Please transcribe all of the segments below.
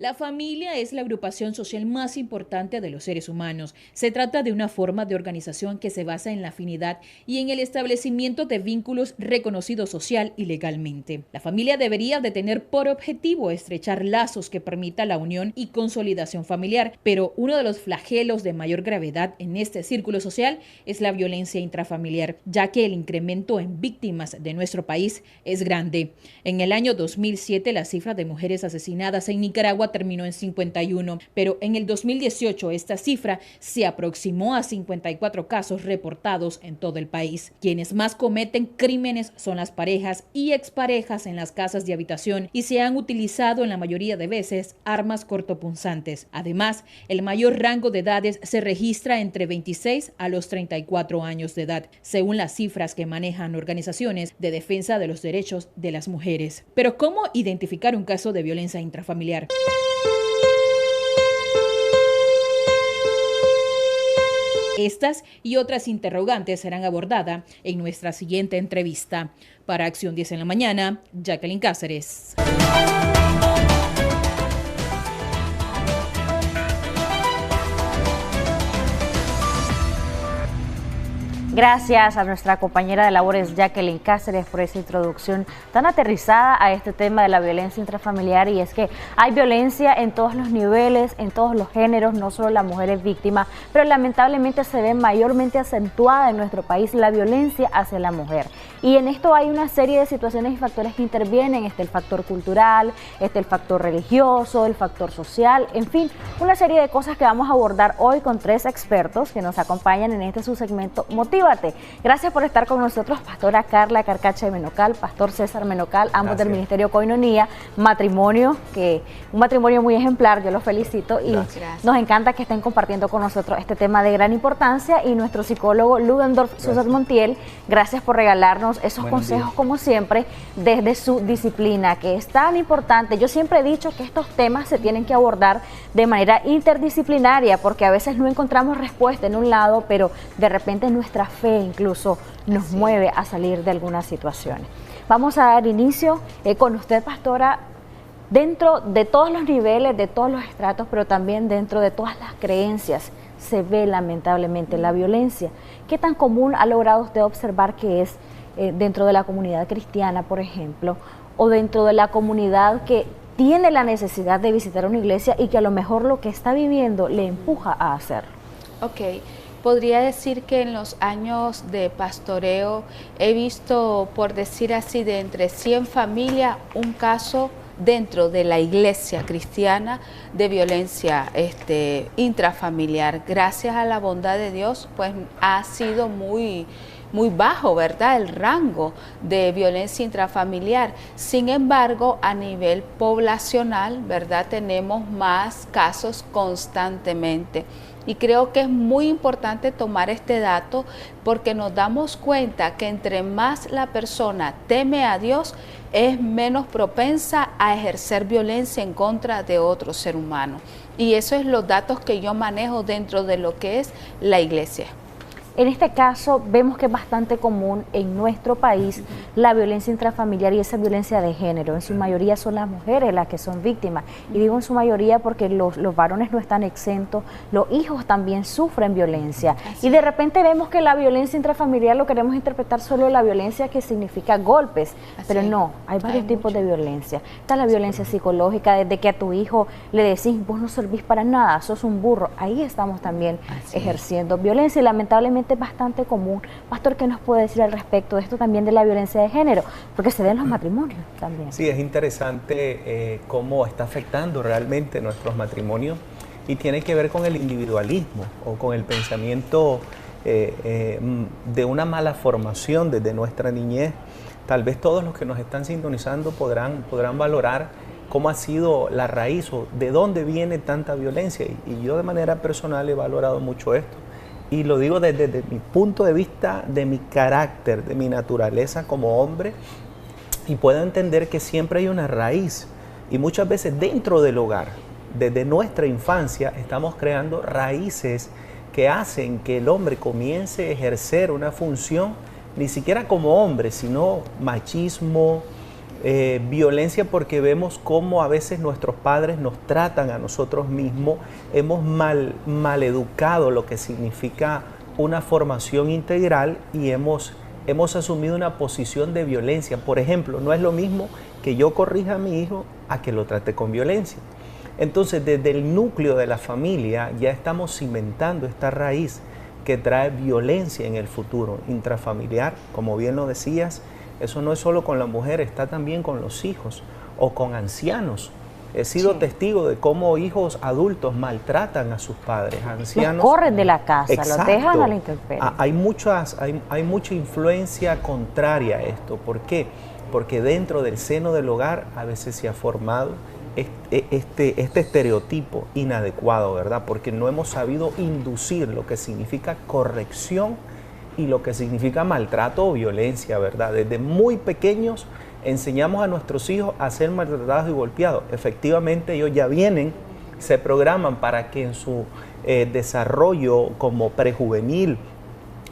La familia es la agrupación social más importante de los seres humanos. Se trata de una forma de organización que se basa en la afinidad y en el establecimiento de vínculos reconocidos social y legalmente. La familia debería de tener por objetivo estrechar lazos que permitan la unión y consolidación familiar, pero uno de los flagelos de mayor gravedad en este círculo social es la violencia intrafamiliar, ya que el incremento en víctimas de nuestro país es grande. En el año 2007, la cifra de mujeres asesinadas en Nicaragua terminó en 51, pero en el 2018 esta cifra se aproximó a 54 casos reportados en todo el país. Quienes más cometen crímenes son las parejas y exparejas en las casas de habitación y se han utilizado en la mayoría de veces armas cortopunzantes. Además, el mayor rango de edades se registra entre 26 a los 34 años de edad, según las cifras que manejan organizaciones de defensa de los derechos de las mujeres. Pero ¿cómo identificar un caso de violencia intrafamiliar? Estas y otras interrogantes serán abordadas en nuestra siguiente entrevista. Para Acción 10 en la mañana, Jacqueline Cáceres. Gracias a nuestra compañera de labores Jacqueline Cáceres por esa introducción tan aterrizada a este tema de la violencia intrafamiliar. Y es que hay violencia en todos los niveles, en todos los géneros, no solo la mujer es víctima, pero lamentablemente se ve mayormente acentuada en nuestro país la violencia hacia la mujer. Y en esto hay una serie de situaciones y factores que intervienen. Está el factor cultural, está el factor religioso, el factor social, en fin, una serie de cosas que vamos a abordar hoy con 3 expertos que nos acompañan en este subsegmento Motívate. Gracias por estar con nosotros, pastora Carla Carcacha de Menocal, pastor César Menocal, ambos del Ministerio Koinonia, un matrimonio muy ejemplar, yo los felicito y nos encanta que estén compartiendo con nosotros este tema de gran importancia. Y nuestro psicólogo Ludendorff Susat Montiel, gracias por regalarnos esos consejos como siempre desde su disciplina, que es tan importante. Yo siempre he dicho que estos temas se tienen que abordar de manera interdisciplinaria, porque a veces no encontramos respuesta en un lado, pero de repente nuestra fe incluso nos mueve a salir de algunas situaciones. Vamos a dar inicio con usted, pastora, dentro de todos los niveles, de todos los estratos, pero también dentro de todas las creencias se ve lamentablemente la violencia. ¿Qué tan común ha logrado usted observar que es dentro de la comunidad cristiana, por ejemplo, o dentro de la comunidad que tiene la necesidad de visitar una iglesia y que a lo mejor lo que está viviendo le empuja a hacerlo? Ok, podría decir que en los años de pastoreo he visto, por decir así, de entre 100 familias, un caso dentro de la iglesia cristiana de violencia intrafamiliar. Gracias a la bondad de Dios, pues ha sido muy bajo, ¿verdad?, el rango de violencia intrafamiliar. Sin embargo, a nivel poblacional, ¿verdad?, tenemos más casos constantemente. Y creo que es muy importante tomar este dato porque nos damos cuenta que entre más la persona teme a Dios, es menos propensa a ejercer violencia en contra de otro ser humano. Y eso es los datos que yo manejo dentro de lo que es la iglesia. En este caso vemos que es bastante común en nuestro país la violencia intrafamiliar y esa violencia de género. En su mayoría son las mujeres las que son víctimas. Y digo en su mayoría porque los varones no están exentos, los hijos también sufren violencia. Y de repente vemos que la violencia intrafamiliar lo queremos interpretar solo la violencia que significa golpes. Pero no, hay varios tipos de violencia. Está la violencia psicológica, desde que a tu hijo le decís, vos no servís para nada, sos un burro. Ahí estamos también ejerciendo violencia y lamentablemente es bastante común. Pastor, ¿qué nos puede decir al respecto de esto también de la violencia de género? Porque se ve en los matrimonios también. Sí, es interesante cómo está afectando realmente nuestros matrimonios y tiene que ver con el individualismo o con el pensamiento de una mala formación desde nuestra niñez. Tal vez todos los que nos están sintonizando podrán valorar cómo ha sido la raíz o de dónde viene tanta violencia. Y yo de manera personal he valorado mucho esto. Y lo digo desde mi punto de vista, de mi carácter, de mi naturaleza como hombre, y puedo entender que siempre hay una raíz. Y muchas veces dentro del hogar, desde nuestra infancia, estamos creando raíces que hacen que el hombre comience a ejercer una función, ni siquiera como hombre, sino machismo, Violencia porque vemos cómo a veces nuestros padres nos tratan a nosotros mismos, hemos mal educado lo que significa una formación integral y hemos asumido una posición de violencia. Por ejemplo, no es lo mismo que yo corrija a mi hijo a que lo trate con violencia. Entonces, desde el núcleo de la familia ya estamos cimentando esta raíz que trae violencia en el futuro intrafamiliar, como bien lo decías. Eso no es solo con la mujer, está también con los hijos o con ancianos. He sido testigo de cómo hijos adultos maltratan a sus padres, ancianos. Los corren de la casa, Exacto. los dejan a la intemperie. Hay mucha influencia contraria a esto. ¿Por qué? Porque dentro del seno del hogar a veces se ha formado este estereotipo inadecuado, ¿verdad? Porque no hemos sabido inducir lo que significa corrección y lo que significa maltrato o violencia, ¿verdad? Desde muy pequeños enseñamos a nuestros hijos a ser maltratados y golpeados. Efectivamente, ellos ya vienen, se programan para que en su desarrollo como prejuvenil,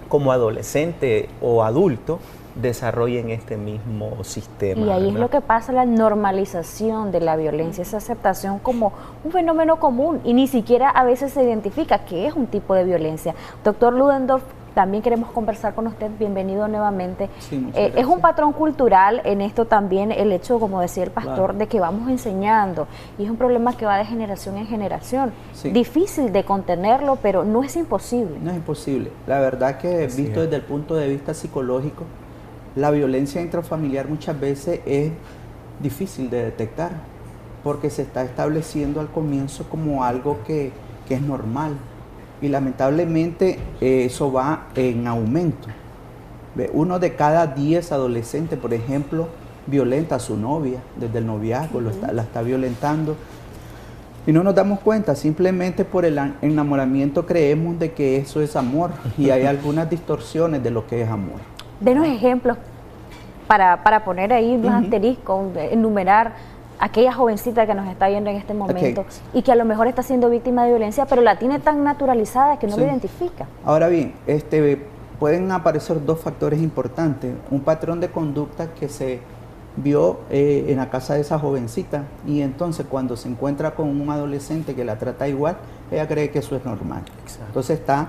como adolescente o adulto, desarrollen este mismo sistema. Y ahí ¿verdad? es lo que pasa, la normalización de la violencia, esa aceptación como un fenómeno común y ni siquiera a veces se identifica que es un tipo de violencia. Doctor Ludendorff, también queremos conversar con usted, bienvenido nuevamente. Sí, es un patrón cultural en esto también, el hecho, como decía el pastor, claro, de que vamos enseñando, y es un problema que va de generación en generación. Sí. Difícil de contenerlo, pero no es imposible. No es imposible. La verdad que visto desde el punto de vista psicológico, la violencia intrafamiliar muchas veces es difícil de detectar, porque se está estableciendo al comienzo como algo que es normal. Y lamentablemente eso va en aumento. Uno de cada 10 adolescentes, por ejemplo, violenta a su novia desde el noviazgo, la está violentando. Y no nos damos cuenta, simplemente por el enamoramiento creemos de que eso es amor y hay algunas distorsiones de lo que es amor. Denos ejemplos para poner ahí unos asteriscos, enumerar aquella jovencita que nos está viendo en este momento y que a lo mejor está siendo víctima de violencia, pero la tiene tan naturalizada que no lo identifica. Ahora bien, pueden aparecer dos factores importantes. Un patrón de conducta que se vio en la casa de esa jovencita y entonces cuando se encuentra con un adolescente que la trata igual, ella cree que eso es normal. Exacto. Entonces está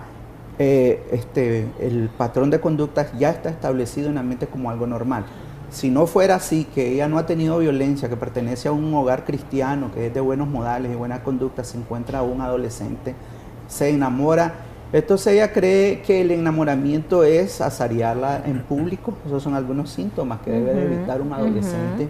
el patrón de conducta ya está establecido en la mente como algo normal. Si no fuera así, que ella no ha tenido violencia, que pertenece a un hogar cristiano, que es de buenos modales y buena conducta, se encuentra un adolescente, se enamora, entonces ella cree que el enamoramiento es azarearla en público. Esos son algunos síntomas que debe de evitar un adolescente,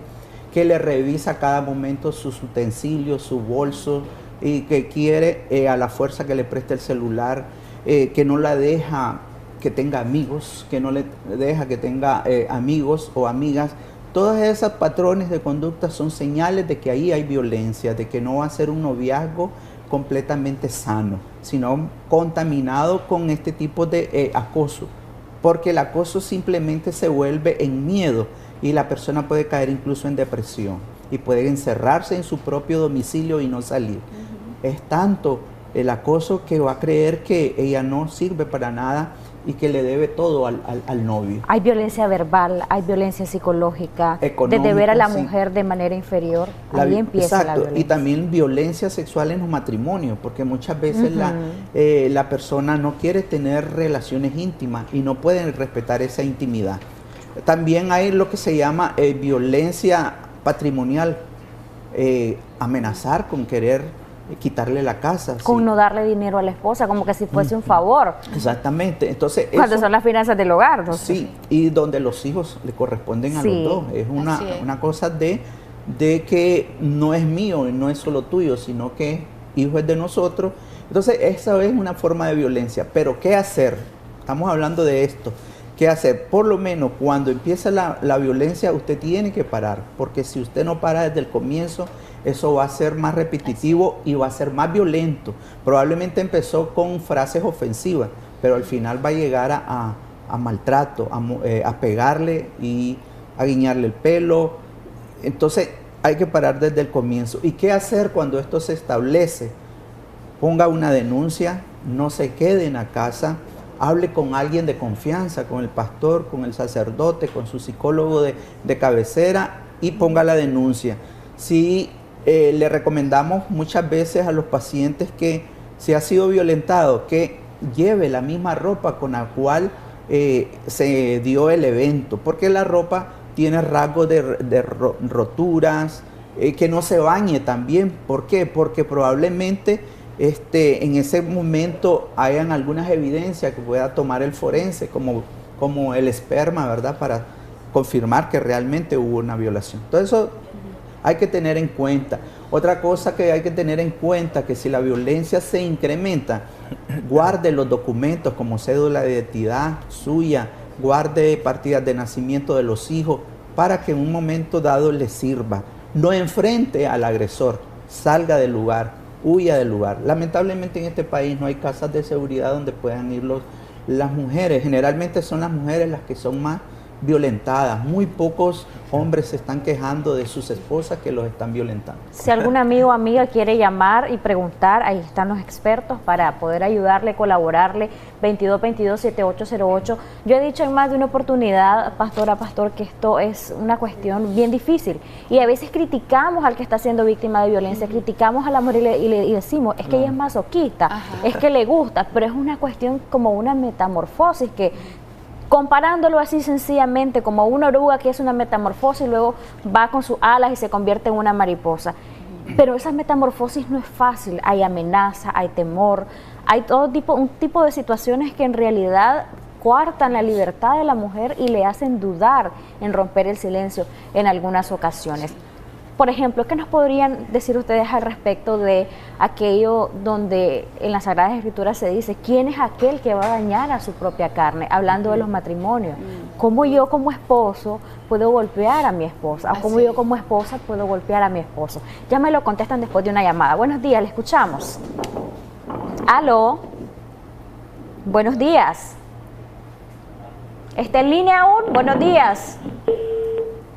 que le revisa a cada momento sus utensilios, su bolso, y que quiere a la fuerza que le preste el celular, que no la deja que tenga amigos, que no le deja que tenga amigos o amigas. Todos esos patrones de conducta son señales de que ahí hay violencia, de que no va a ser un noviazgo completamente sano, sino contaminado con este tipo de acoso, porque el acoso simplemente se vuelve en miedo y la persona puede caer incluso en depresión y puede encerrarse en su propio domicilio y no salir. Es tanto el acoso que va a creer que ella no sirve para nada y que le debe todo al novio. Hay violencia verbal, hay violencia psicológica, económica, de ver a la mujer de manera inferior, ahí empieza la violencia. Y también violencia sexual en los matrimonios, porque muchas veces la persona no quiere tener relaciones íntimas y no pueden respetar esa intimidad. También hay lo que se llama violencia patrimonial, amenazar con querer quitarle la casa. Con no darle dinero a la esposa, como que si fuese un favor. Exactamente. Entonces, cuando son las finanzas del hogar, ¿no? Sí, y donde los hijos le corresponden a los dos. Es una cosa de que no es mío, no es solo tuyo, sino que hijo es de nosotros. Entonces, esa es una forma de violencia. Pero, ¿qué hacer? Estamos hablando de esto. ¿Qué hacer? Por lo menos, cuando empieza la violencia, usted tiene que parar. Porque si usted no para desde el comienzo, eso va a ser más repetitivo y va a ser más violento. Probablemente empezó con frases ofensivas, pero al final va a llegar a maltrato, a pegarle y a guiñarle el pelo. Entonces hay que parar desde el comienzo. ¿Y qué hacer cuando esto se establece? Ponga una denuncia, no se quede en la casa, hable con alguien de confianza, con el pastor, con el sacerdote, con su psicólogo de cabecera, y ponga la denuncia. Sí, le recomendamos muchas veces a los pacientes que si ha sido violentado, que lleve la misma ropa con la cual se dio el evento, porque la ropa tiene rasgos de roturas, que no se bañe también. ¿Por qué? Porque probablemente en ese momento hayan algunas evidencias que pueda tomar el forense, como el esperma, ¿verdad? Para confirmar que realmente hubo una violación. Todo eso hay que tener en cuenta. Otra cosa que hay que tener en cuenta, que si la violencia se incrementa, guarde los documentos como cédula de identidad suya, guarde partidas de nacimiento de los hijos, para que en un momento dado le sirva. No enfrente al agresor, salga del lugar, huya del lugar. Lamentablemente en este país no hay casas de seguridad donde puedan ir las mujeres. Generalmente son las mujeres las que son más violentadas. Muy pocos hombres se están quejando de sus esposas que los están violentando. Si algún amigo o amiga quiere llamar y preguntar, ahí están los expertos para poder ayudarle, colaborarle. 2222-7808. Yo he dicho en más de una oportunidad, pastor, que esto es una cuestión bien difícil y a veces criticamos al que está siendo víctima de violencia, criticamos a la mujer y decimos, es que ella es masoquista, es que le gusta, pero es una cuestión como una metamorfosis que, comparándolo así sencillamente como una oruga que es una metamorfosis y luego va con sus alas y se convierte en una mariposa. Pero esa metamorfosis no es fácil, hay amenaza, hay temor, hay un tipo de situaciones que en realidad coartan la libertad de la mujer y le hacen dudar en romper el silencio en algunas ocasiones. Por ejemplo, ¿qué nos podrían decir ustedes al respecto de aquello donde en las Sagradas Escrituras se dice, ¿quién es aquel que va a dañar a su propia carne? Hablando de los matrimonios. ¿Cómo yo como esposo puedo golpear a mi esposa? ¿O cómo yo como esposa puedo golpear a mi esposo? Ya me lo contestan después de una llamada. Buenos días, le escuchamos. ¿Aló? Buenos días. ¿Está en línea aún? Buenos días.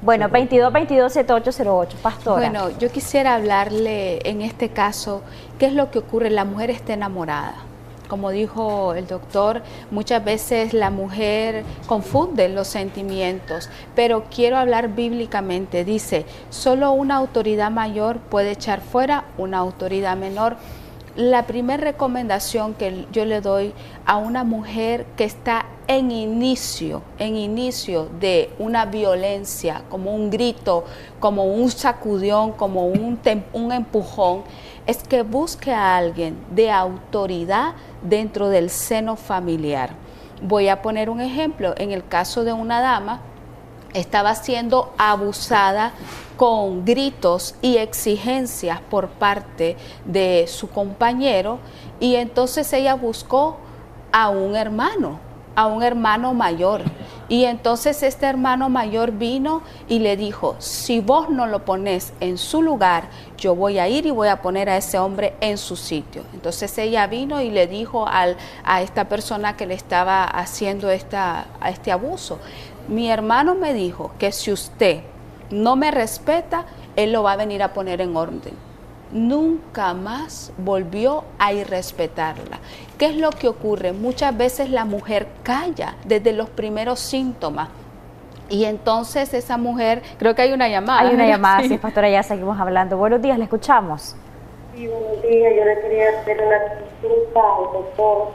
Bueno, 2222-7808, pastora. Bueno, yo quisiera hablarle en este caso, ¿qué es lo que ocurre? La mujer está enamorada. Como dijo el doctor, muchas veces la mujer confunde los sentimientos, pero quiero hablar bíblicamente. Dice, solo una autoridad mayor puede echar fuera una autoridad menor. La primera recomendación que yo le doy a una mujer que está en inicio de una violencia, como un grito, como un sacudión, como un empujón, es que busque a alguien de autoridad dentro del seno familiar. Voy a poner un ejemplo. En el caso de una dama, estaba siendo abusada con gritos y exigencias por parte de su compañero, y entonces ella buscó a un hermano mayor, y entonces este hermano mayor vino y le dijo, si vos no lo pones en su lugar, yo voy a ir y voy a poner a ese hombre en su sitio. Entonces ella vino y le dijo a esta persona que le estaba haciendo este abuso, mi hermano me dijo que si usted no me respeta, él lo va a venir a poner en orden. Nunca más volvió a irrespetarla. ¿Qué es lo que ocurre? Muchas veces la mujer calla desde los primeros síntomas. Y entonces esa mujer, creo que hay una llamada. Hay una llamada, sí, pastora, ya seguimos hablando. Buenos días, le escuchamos. Sí, buenos días, yo le quería hacer una consulta al doctor.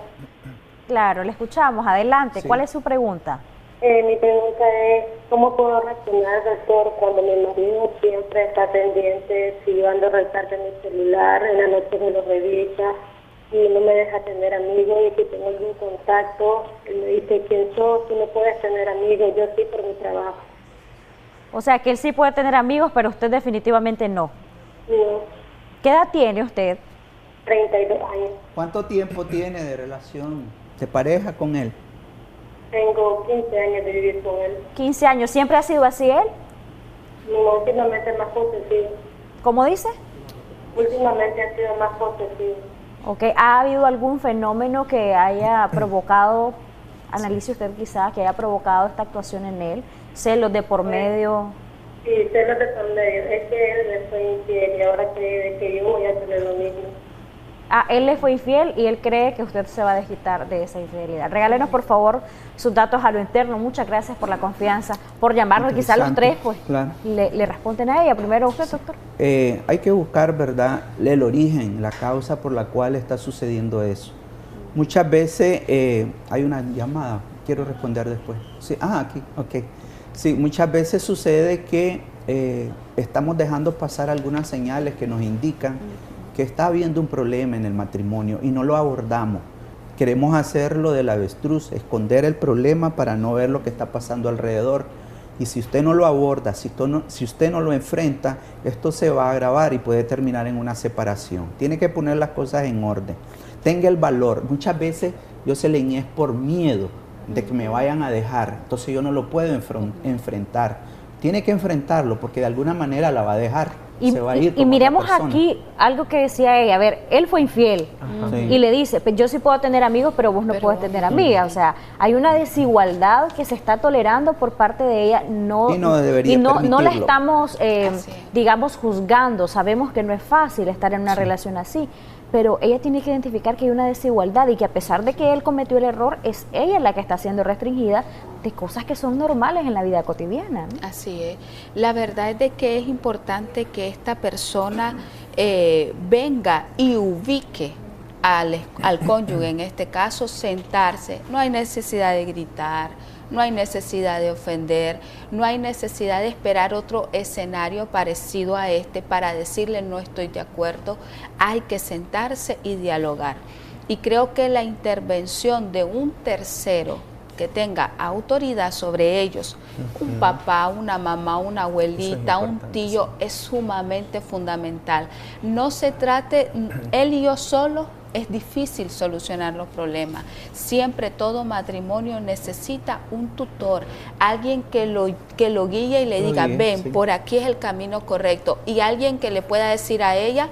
Claro, le escuchamos, adelante. Sí. ¿Cuál es su pregunta? Mi pregunta es, ¿cómo puedo reaccionar, doctor, cuando mi marido siempre está pendiente si yo ando revisando mi celular, en la noche me lo revisa y no me deja tener amigos, y si tengo algún contacto, él me dice, ¿quién sos? Tú no puedes tener amigos, yo sí por mi trabajo. O sea, que él sí puede tener amigos, pero usted definitivamente no. No, ¿Qué edad tiene usted? 32 años. ¿Cuánto tiempo tiene de relación, de pareja con él? Tengo 15 años de vivir con él. 15 años. ¿Siempre ha sido así él? No, últimamente es más posesivo. ¿Cómo dice? Últimamente ha sido más posesivo. Okay. ¿Ha habido algún fenómeno que haya provocado, analice usted quizás, que haya provocado esta actuación en él? ¿Celos de por medio? Sí, celos de por medio. Es que él me fue infiel y ahora que yo voy a tener lo mismo. él le fue infiel y él cree que usted se va a desquitar de esa infidelidad. Regálenos, por favor, sus datos a lo interno. Muchas gracias por la confianza, por llamarnos. Quizás los tres pues claro. le responden a ella. Primero usted, doctor. Hay que buscar, ¿verdad?, el origen, la causa por la cual está sucediendo eso. Muchas veces hay una llamada, quiero responder después. Sí, aquí, ok. Sí, muchas veces sucede que estamos dejando pasar algunas señales que nos indican que está habiendo un problema en el matrimonio y no lo abordamos. Queremos hacerlo del avestruz, esconder el problema para no ver lo que está pasando alrededor. Y si usted no lo aborda, si usted no lo enfrenta, esto se va a agravar y puede terminar en una separación. Tiene que poner las cosas en orden. Tenga el valor. Muchas veces yo se le niego por miedo de que me vayan a dejar. Entonces yo no lo puedo enfrentar. Tiene que enfrentarlo porque de alguna manera la va a dejar. Se va a ir y miremos aquí algo que decía ella. A ver, él fue infiel. Sí. Y le dice, pues yo sí puedo tener amigos, pero vos no puedes tener amigas. O sea, hay una desigualdad que se está tolerando por parte de ella. No la estamos, digamos, juzgando. Sabemos que no es fácil estar en una relación así. Pero ella tiene que identificar que hay una desigualdad y que a pesar de que él cometió el error, es ella la que está siendo restringida de cosas que son normales en la vida cotidiana, ¿no? Así es. La verdad es de que es importante que esta persona venga y ubique al cónyuge, en este caso, sentarse. No hay necesidad de gritar, no hay necesidad de ofender, no hay necesidad de esperar otro escenario parecido a este para decirle no estoy de acuerdo. Hay que sentarse y dialogar. Y creo que la intervención de un tercero que tenga autoridad sobre ellos, un papá, una mamá, una abuelita, un tío, es sumamente fundamental. No se trate él y yo solo. Es difícil solucionar los problemas. Siempre todo matrimonio necesita un tutor, alguien que lo guíe y le diga, ven, por aquí es el camino correcto. Y alguien que le pueda decir a ella,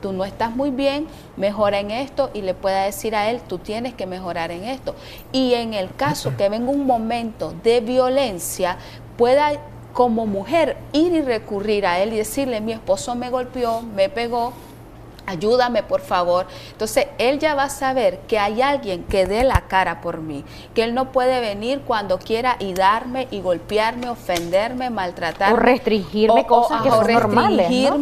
tú no estás muy bien, mejora en esto, y le pueda decir a él, tú tienes que mejorar en esto. Y en el caso que venga un momento de violencia, pueda como mujer ir y recurrir a él y decirle, mi esposo me golpeó, me pegó, ayúdame por favor. Entonces él ya va a saber que hay alguien que dé la cara por mí, que él no puede venir cuando quiera y darme y golpearme, ofenderme, maltratarme. O restringirme cosas que son normales, ¿no?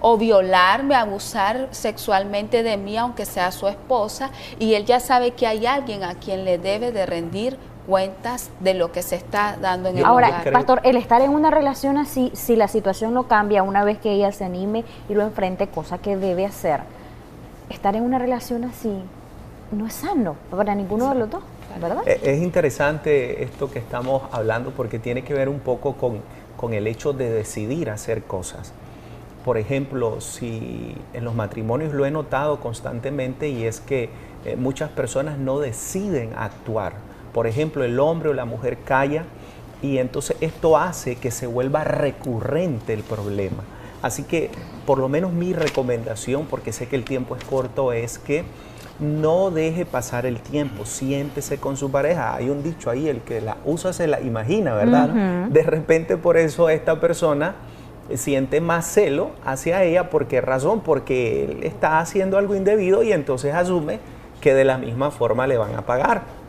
O violarme, abusar sexualmente de mí, aunque sea su esposa. Y él ya sabe que hay alguien a quien le debe de rendir cuentas de lo que se está dando en el Ahora, lugar. pastor, el estar en una relación así, si la situación no cambia una vez que ella se anime y lo enfrente, cosa que debe hacer, estar en una relación así no es sano para ninguno de los dos, ¿verdad? Es interesante esto que estamos hablando porque tiene que ver un poco con el hecho de decidir hacer cosas. Por ejemplo, si en los matrimonios lo he notado constantemente, y es que muchas personas no deciden actuar. Por ejemplo, el hombre o la mujer calla y entonces esto hace que se vuelva recurrente el problema. Así que por lo menos mi recomendación, porque sé que el tiempo es corto, es que no deje pasar el tiempo, siéntese con su pareja. Hay un dicho ahí, el que la usa se la imagina, ¿verdad? De repente por eso esta persona siente más celo hacia ella. ¿Por qué razón? Porque él está haciendo algo indebido y entonces asume que de la misma forma le van a pagar.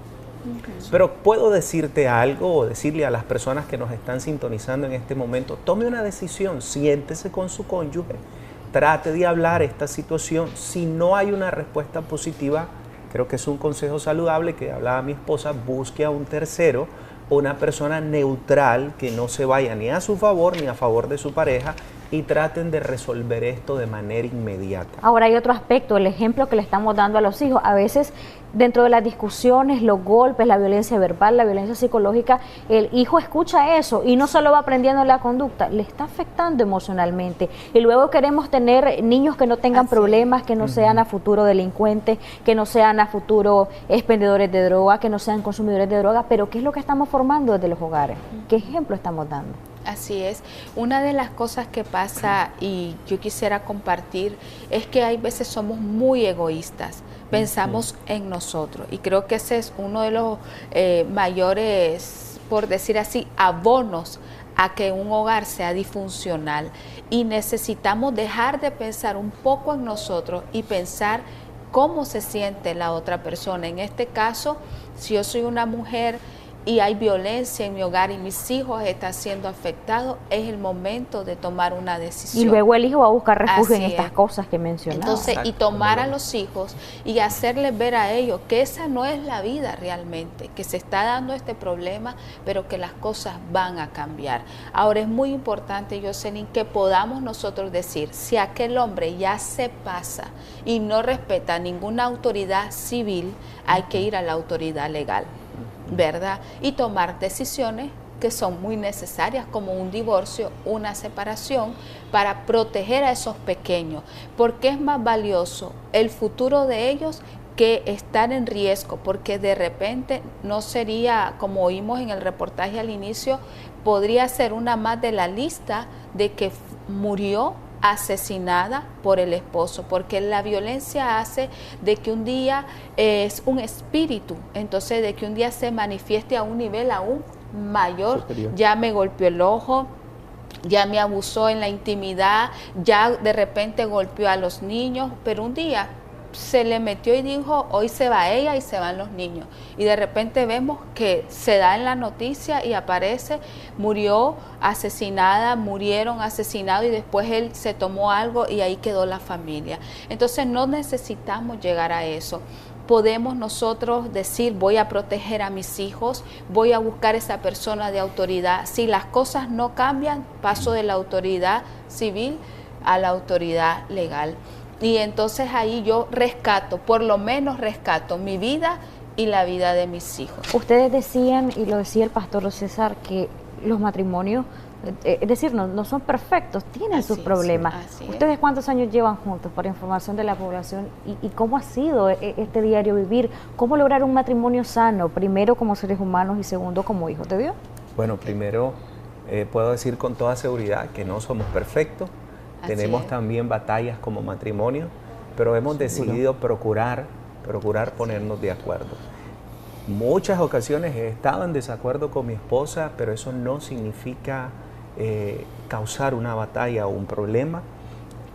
Pero puedo decirte algo o decirle a las personas que nos están sintonizando en este momento, tome una decisión, siéntese con su cónyuge, trate de hablar esta situación. Si no hay una respuesta positiva, creo que es un consejo saludable que hablaba mi esposa, busque a un tercero, una persona neutral que no se vaya ni a su favor ni a favor de su pareja, y traten de resolver esto de manera inmediata. Ahora hay otro aspecto, el ejemplo que le estamos dando a los hijos. A veces dentro de las discusiones, los golpes, la violencia verbal, la violencia psicológica, el hijo escucha eso y no solo va aprendiendo la conducta, le está afectando emocionalmente. Y luego queremos tener niños que no tengan problemas, que no sean a futuro delincuentes, que no sean a futuro expendedores de droga, que no sean consumidores de droga. Pero ¿qué es lo que estamos formando desde los hogares? ¿Qué ejemplo estamos dando? Así es. Una de las cosas que pasa, y yo quisiera compartir, es que hay veces somos muy egoístas, pensamos en nosotros, y creo que ese es uno de los mayores, por decir así, abonos a que un hogar sea disfuncional, y necesitamos dejar de pensar un poco en nosotros y pensar cómo se siente la otra persona. En este caso, si yo soy una mujer y hay violencia en mi hogar y mis hijos están siendo afectados, es el momento de tomar una decisión. Y luego el hijo va a buscar refugio Así en estas es. cosas que mencionaba. Entonces, y tomar a los hijos y hacerles ver a ellos que esa no es la vida realmente, que se está dando este problema, pero que las cosas van a cambiar. Ahora es muy importante, Jocelyn, que podamos nosotros decir, si aquel hombre ya se pasa y no respeta ninguna autoridad civil, hay que ir a la autoridad legal, ¿verdad? Y tomar decisiones que son muy necesarias, como un divorcio, una separación, para proteger a esos pequeños, porque es más valioso el futuro de ellos que estar en riesgo, porque de repente no sería, como oímos en el reportaje al inicio, podría ser una más de la lista de que murió asesinada por el esposo, porque la violencia hace de que un día es un espíritu, entonces de que un día se manifieste a un nivel aún mayor, superior. Ya me golpeó el ojo, ya me abusó en la intimidad, ya de repente golpeó a los niños, pero un día se le metió y dijo, hoy se va ella y se van los niños. Y de repente vemos que se da en la noticia y aparece, murió asesinada, murieron asesinados y después él se tomó algo y ahí quedó la familia. Entonces no necesitamos llegar a eso. Podemos nosotros decir, voy a proteger a mis hijos, voy a buscar esa persona de autoridad. Si las cosas no cambian, paso de la autoridad civil a la autoridad legal. Y entonces ahí yo rescato, por lo menos rescato mi vida y la vida de mis hijos. Ustedes decían, y lo decía el pastor César, que los matrimonios, es decir, no son perfectos, tienen sus problemas. ¿Ustedes cuántos años llevan juntos, para información de la población? ¿Y cómo ha sido este diario vivir? ¿Cómo lograr un matrimonio sano? Primero como seres humanos y segundo como hijos de Dios. Bueno, primero puedo decir con toda seguridad que no somos perfectos. Tenemos también batallas como matrimonio, pero hemos decidido procurar ponernos de acuerdo. Muchas ocasiones he estado en desacuerdo con mi esposa, pero eso no significa causar una batalla o un problema.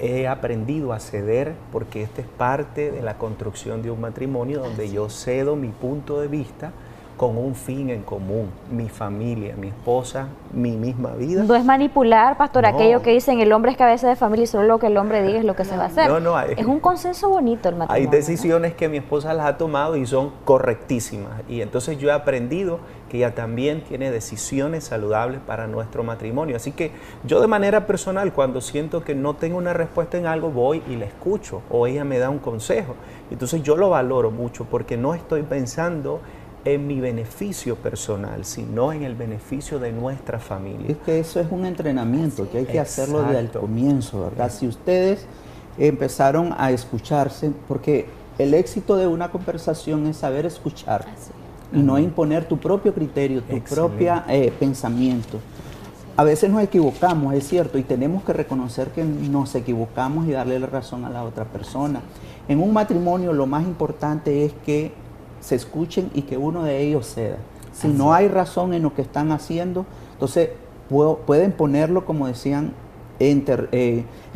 He aprendido a ceder porque esta es parte de la construcción de un matrimonio donde yo cedo mi punto de vista con un fin en común, mi familia, mi esposa, mi misma vida. No es manipular, pastor, no. Aquello que dicen el hombre es cabeza de familia y solo lo que el hombre diga es lo que se va a hacer. Es un consenso bonito el matrimonio. Hay decisiones que mi esposa las ha tomado y son correctísimas, y entonces yo he aprendido que ella también tiene decisiones saludables para nuestro matrimonio. Así que yo de manera personal, cuando siento que no tengo una respuesta en algo, voy y la escucho, o ella me da un consejo. Entonces yo lo valoro mucho porque no estoy pensando en mi beneficio personal, sino en el beneficio de nuestra familia. Es que eso es un entrenamiento que hay que hacerlo desde el comienzo, ¿verdad? Si ustedes empezaron a escucharse, porque el éxito de una conversación es saber escuchar y no imponer tu propio criterio, tu propio pensamiento. A veces nos equivocamos, es cierto, y tenemos que reconocer que nos equivocamos y darle la razón a la otra persona. En un matrimonio lo más importante es que se escuchen y que uno de ellos ceda. Si no hay razón en lo que están haciendo, entonces pueden ponerlo, como decían, en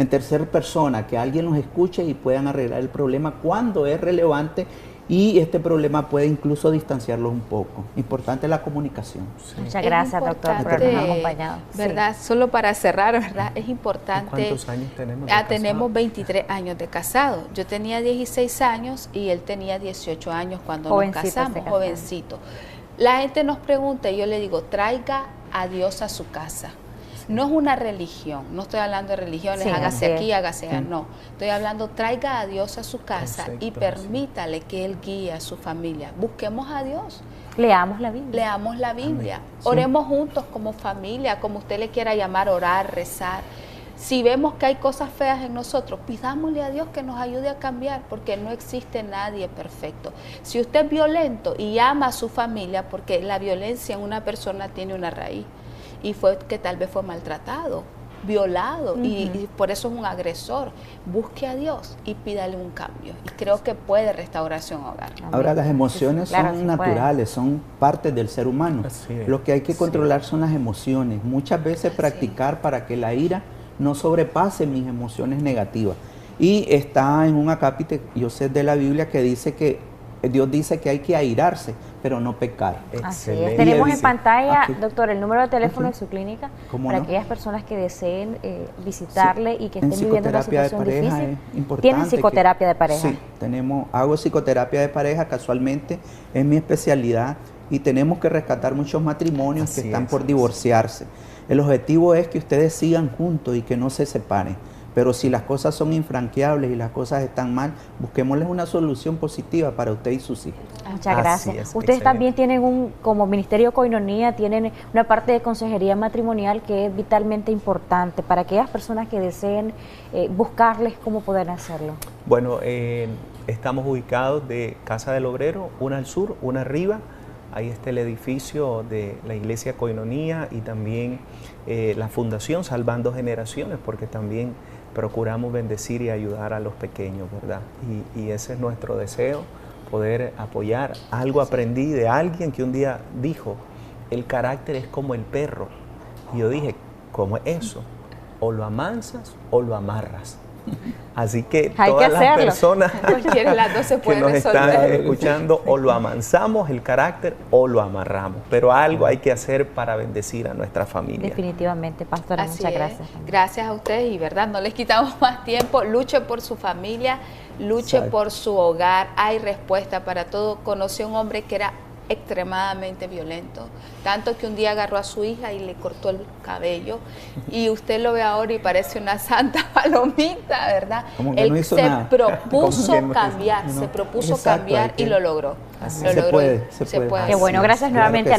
tercera persona, que alguien los escuche y puedan arreglar el problema cuando es relevante, y este problema puede incluso distanciarlos un poco. Importante la comunicación. Muchas gracias, doctor, por habernos acompañado. ¿Verdad? Solo para cerrar, ¿verdad? Es importante. ¿Cuántos años tenemos? Tenemos 23 años de casado. Yo tenía 16 años y él tenía 18 años cuando nos casamos, jovencito. La gente nos pregunta y yo le digo, traiga a Dios a su casa. No es una religión, no estoy hablando de religiones, hágase aquí, hágase allá, no. Estoy hablando, traiga a Dios a su casa y permítale que Él guíe a su familia. Busquemos a Dios. Leamos la Biblia. Leamos la Biblia. Oremos juntos como familia, como usted le quiera llamar, orar, rezar. Si vemos que hay cosas feas en nosotros, pidámosle a Dios que nos ayude a cambiar, porque no existe nadie perfecto. Si usted es violento y ama a su familia, porque la violencia en una persona tiene una raíz, y fue que tal vez fue maltratado, violado, y por eso es un agresor, busque a Dios y pídale un cambio. Y creo que puede restauración hogar. Ahora, las emociones son naturales, son parte del ser humano. Lo que hay que controlar son las emociones. Muchas veces practicar para que la ira no sobrepase mis emociones negativas. Y está en un acápite, yo sé de la Biblia, que dice que Dios dice que hay que airarse, pero no pecar. Así es. Tenemos en pantalla, aquí, doctor, el número de teléfono de su clínica para aquellas personas que deseen visitarle y que estén viviendo una situación difícil. ¿Tienen psicoterapia de pareja? Sí, hago psicoterapia de pareja, casualmente es mi especialidad, y tenemos que rescatar muchos matrimonios que están por divorciarse. El objetivo es que ustedes sigan juntos y que no se separen. Pero si las cosas son infranqueables y las cosas están mal, busquémosles una solución positiva para usted y sus hijos. Muchas gracias. Ustedes también tienen como Ministerio Koinonia, tienen una parte de consejería matrimonial que es vitalmente importante para aquellas personas que deseen buscarles cómo poder hacerlo. Bueno, estamos ubicados de Casa del Obrero, una al sur, una arriba. Ahí está el edificio de la Iglesia Koinonia y también la Fundación Salvando Generaciones, porque también procuramos bendecir y ayudar a los pequeños, ¿verdad? Y ese es nuestro deseo, poder apoyar. Algo aprendí de alguien que un día dijo, el carácter es como el perro. Y yo dije, ¿cómo es eso? O lo amansas o lo amarras. Así que todas las personas que nos están escuchando, o lo amansamos el carácter o lo amarramos, pero algo hay que hacer para bendecir a nuestra familia. Definitivamente, pastora, muchas gracias. Gracias a ustedes y verdad, no les quitamos más tiempo. Luche por su familia, luche por su hogar, hay respuesta para todo. Conocí a un hombre que era extremadamente violento, tanto que un día agarró a su hija y le cortó el cabello, y usted lo ve ahora y parece una santa palomita, ¿verdad? Él se propuso cambiar, se propuso cambiar y lo logró. Se puede. Qué bueno, gracias nuevamente a los